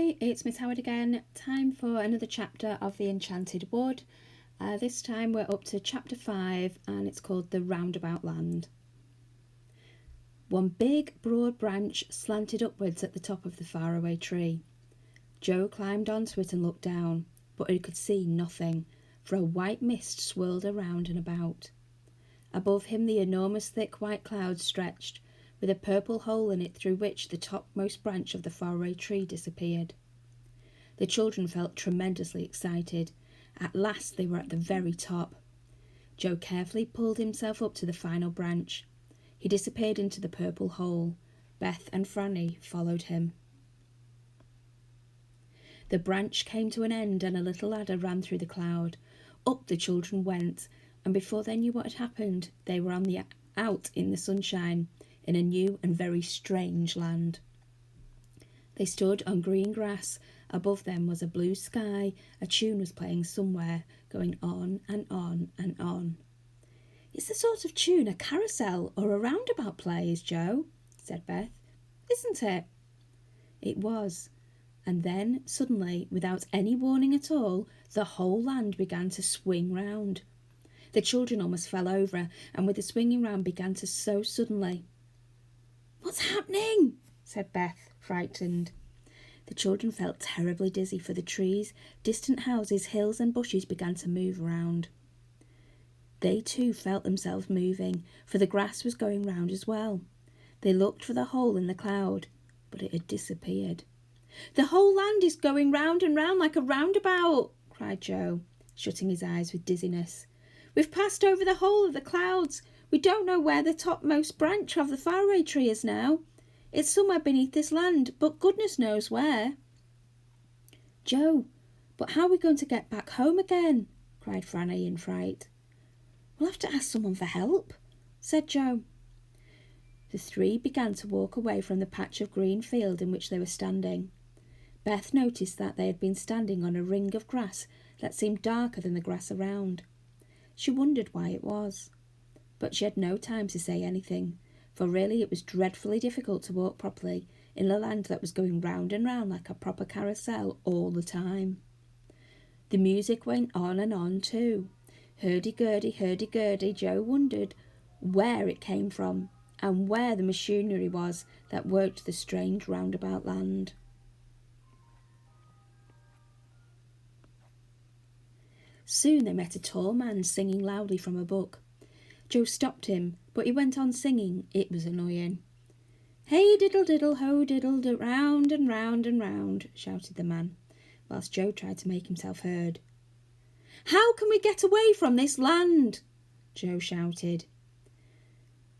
Hi, it's Miss Howard again. Time for another chapter of the Enchanted Wood. This time we're up to chapter 5 and it's called the Roundabout Land. One big broad branch slanted upwards at the top of the faraway tree. Joe climbed onto it and looked down, but he could see nothing, for a white mist swirled around and about. Above him the enormous thick white cloud stretched, with a purple hole in it through which the topmost branch of the faraway tree disappeared. The children felt tremendously excited. At last they were at the very top. Joe carefully pulled himself up to the final branch. He disappeared into the purple hole. Beth and Franny followed him. The branch came to an end and a little ladder ran through the cloud. Up the children went, and before they knew what had happened, they were out in the sunshine, in a new and very strange land. They stood on green grass. Above them was a blue sky. A tune was playing somewhere, going on and on and on. "It's the sort of tune a carousel or a roundabout plays, Joe," said Beth. "Isn't it?" It was. And then, suddenly, without any warning at all, the whole land began to swing round. The children almost fell over, and with the swinging round began to so suddenly. "What's happening?" said Beth, frightened. The children felt terribly dizzy, for the trees, distant houses, hills and bushes began to move around. They too felt themselves moving, for the grass was going round as well. They looked for the hole in the cloud, but it had disappeared. "The whole land is going round and round like a roundabout," cried Joe, shutting his eyes with dizziness. "We've passed over the whole of the clouds. We don't know where the topmost branch of the faraway tree is now. It's somewhere beneath this land, but goodness knows where." "Joe, but how are we going to get back home again?" cried Franny in fright. "We'll have to ask someone for help," said Joe. The three began to walk away from the patch of green field in which they were standing. Beth noticed that they had been standing on a ring of grass that seemed darker than the grass around. She wondered why it was. But she had no time to say anything, for really it was dreadfully difficult to walk properly in a land that was going round and round like a proper carousel all the time. The music went on and on too. Hurdy-gurdy, Joe wondered where it came from and where the machinery was that worked the strange roundabout land. Soon they met a tall man singing loudly from a book. Joe stopped him, but he went on singing. It was annoying. "Hey diddle diddle ho diddle round and round and round," shouted the man, whilst Joe tried to make himself heard. "How can we get away from this land?" Joe shouted.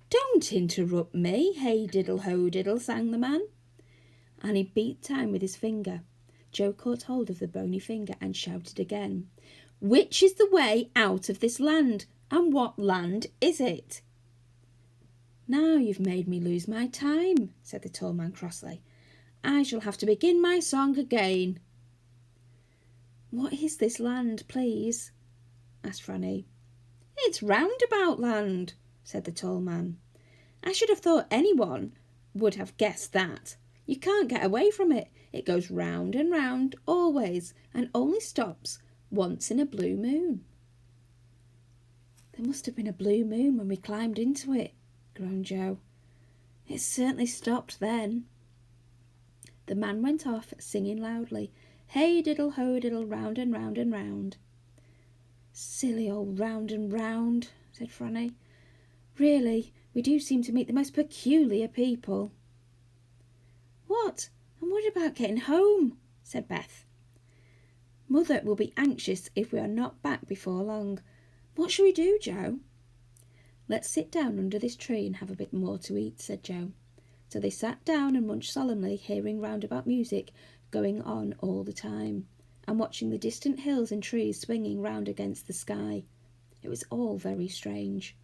"Don't interrupt me, hey diddle ho diddle," sang the man, and he beat time with his finger. Joe caught hold of the bony finger and shouted again. "Which is the way out of this land? And what land is it?" "Now you've made me lose my time," said the tall man crossly. "I shall have to begin my song again." "What is this land, please?" asked Franny. "It's Roundabout Land," said the tall man. "I should have thought anyone would have guessed that. You can't get away from it. It goes round and round always, and only stops once in a blue moon." "There must have been a blue moon when we climbed into it," groaned Joe. "It certainly stopped then." The man went off, singing loudly, "Hey diddle ho diddle, round and round and round." "Silly old round and round," said Franny. "Really, we do seem to meet the most peculiar people." "What? And what about getting home?" said Beth. "Mother will be anxious if we are not back before long. What shall we do, Joe?" "Let's sit down under this tree and have a bit more to eat," said Joe. So they sat down and munched solemnly, hearing roundabout music going on all the time, and watching the distant hills and trees swinging round against the sky. It was all very strange.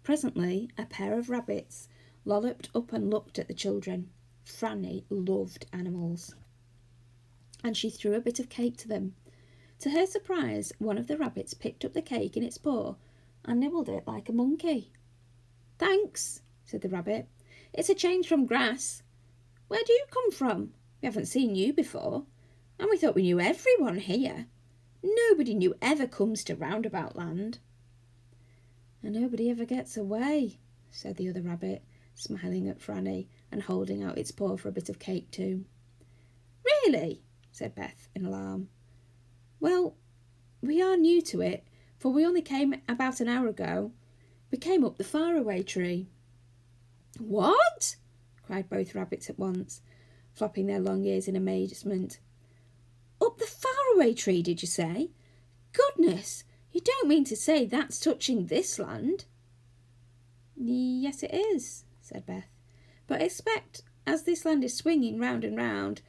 Presently a pair of rabbits lolloped up and looked at the children. Franny loved animals, and she threw a bit of cake to them. To her surprise, one of the rabbits picked up the cake in its paw and nibbled it like a monkey. "Thanks," said the rabbit. "It's a change from grass. Where do you come from?" We haven't seen you before, and we thought we knew everyone here. Nobody new ever comes to Roundabout Land." "And nobody ever gets away," said the other rabbit, smiling at Franny and holding out its paw for a bit of cake too. "Really?" said Beth in alarm. "Well, we are new to it, for we only came about an hour ago. We came up the faraway tree." "What?" cried both rabbits at once, flopping their long ears in amazement. "Up the faraway tree, did you say? Goodness, you don't mean to say that's touching this land?" "Yes, it is," said Beth. "But I expect, as this land is swinging round and round,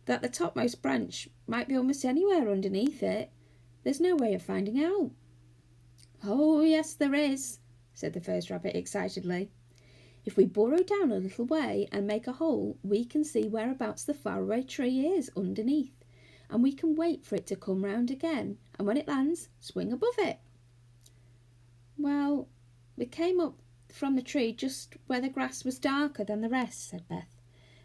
that the topmost branch might be almost anywhere underneath it. There's no way of finding out." "Oh, yes, there is," said the first rabbit excitedly. "If we burrow down a little way and make a hole, we can see whereabouts the faraway tree is underneath, and we can wait for it to come round again, and when it lands, swing above it." "Well, we came up from the tree just where the grass was darker than the rest," said Beth.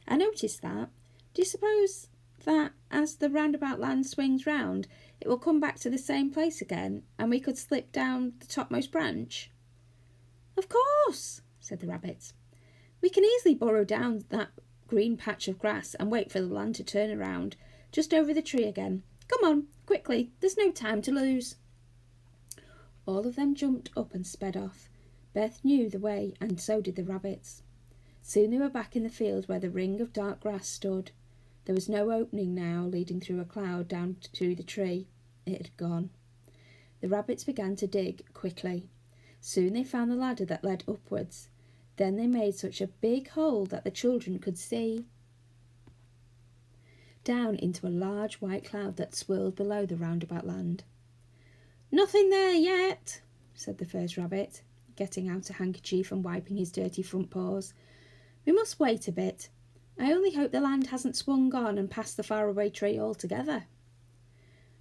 "I noticed that. Do you suppose that as the Roundabout Land swings round, it will come back to the same place again, and we could slip down the topmost branch?" "Of course," said the rabbits. "We can easily burrow down that green patch of grass and wait for the land to turn around, just over the tree again. Come on, quickly, there's no time to lose." All of them jumped up and sped off. Beth knew the way, and so did the rabbits. Soon they were back in the field where the ring of dark grass stood. There was no opening now leading through a cloud down to the tree. It had gone. The rabbits began to dig quickly. Soon they found the ladder that led upwards. Then they made such a big hole that the children could see down into a large white cloud that swirled below the Roundabout Land. "Nothing there yet," said the first rabbit, getting out a handkerchief and wiping his dirty front paws. "We must wait a bit. I only hope the land hasn't swung on and passed the faraway tree altogether."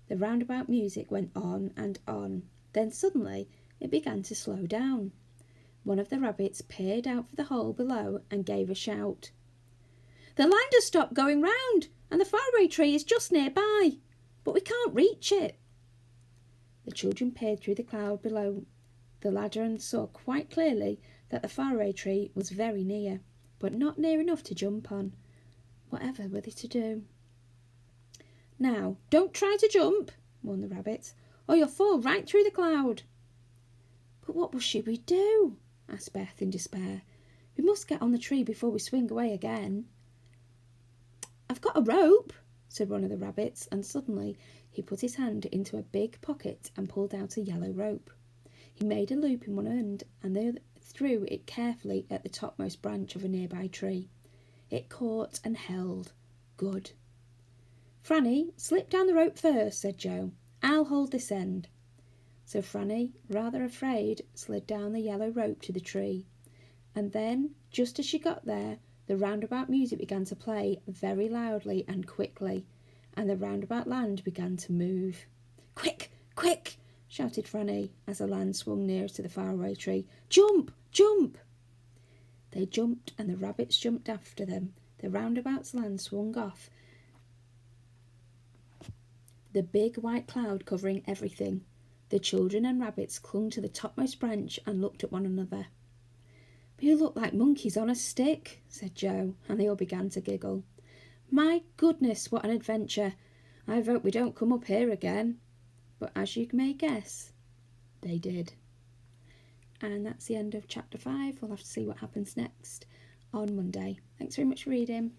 The roundabout music went on and on. Then suddenly it began to slow down. One of the rabbits peered out for the hole below and gave a shout. "The land has stopped going round, and the faraway tree is just nearby, but we can't reach it." The children peered through the cloud below the ladder and saw quite clearly that the faraway tree was very near, but not near enough to jump on. Whatever were they to do? "Now, don't try to jump," warned the rabbits, "or you'll fall right through the cloud." "But what should we do?" asked Beth in despair. "We must get on the tree before we swing away again." "I've got a rope," said one of the rabbits, and suddenly he put his hand into a big pocket and pulled out a yellow rope. He made a loop in one end and then threw it carefully at the topmost branch of a nearby tree. It caught and held. Good. "Franny, slip down the rope first," said Joe. "I'll hold this end." So Franny, rather afraid, slid down the yellow rope to the tree. And then, just as she got there, the roundabout music began to play very loudly and quickly, and the Roundabout Land began to move. "Quick, quick!" shouted Franny as the land swung nearest to the faraway tree. "Jump, jump!" They jumped, and the rabbits jumped after them. The Roundabout's land swung off, the big white cloud covering everything. The children and rabbits clung to the topmost branch and looked at one another. "You look like monkeys on a stick," said Joe, and they all began to giggle. "My goodness, what an adventure! I hope we don't come up here again." But as you may guess, they did. And that's the end of chapter 5. We'll have to see what happens next on Monday. Thanks very much for reading.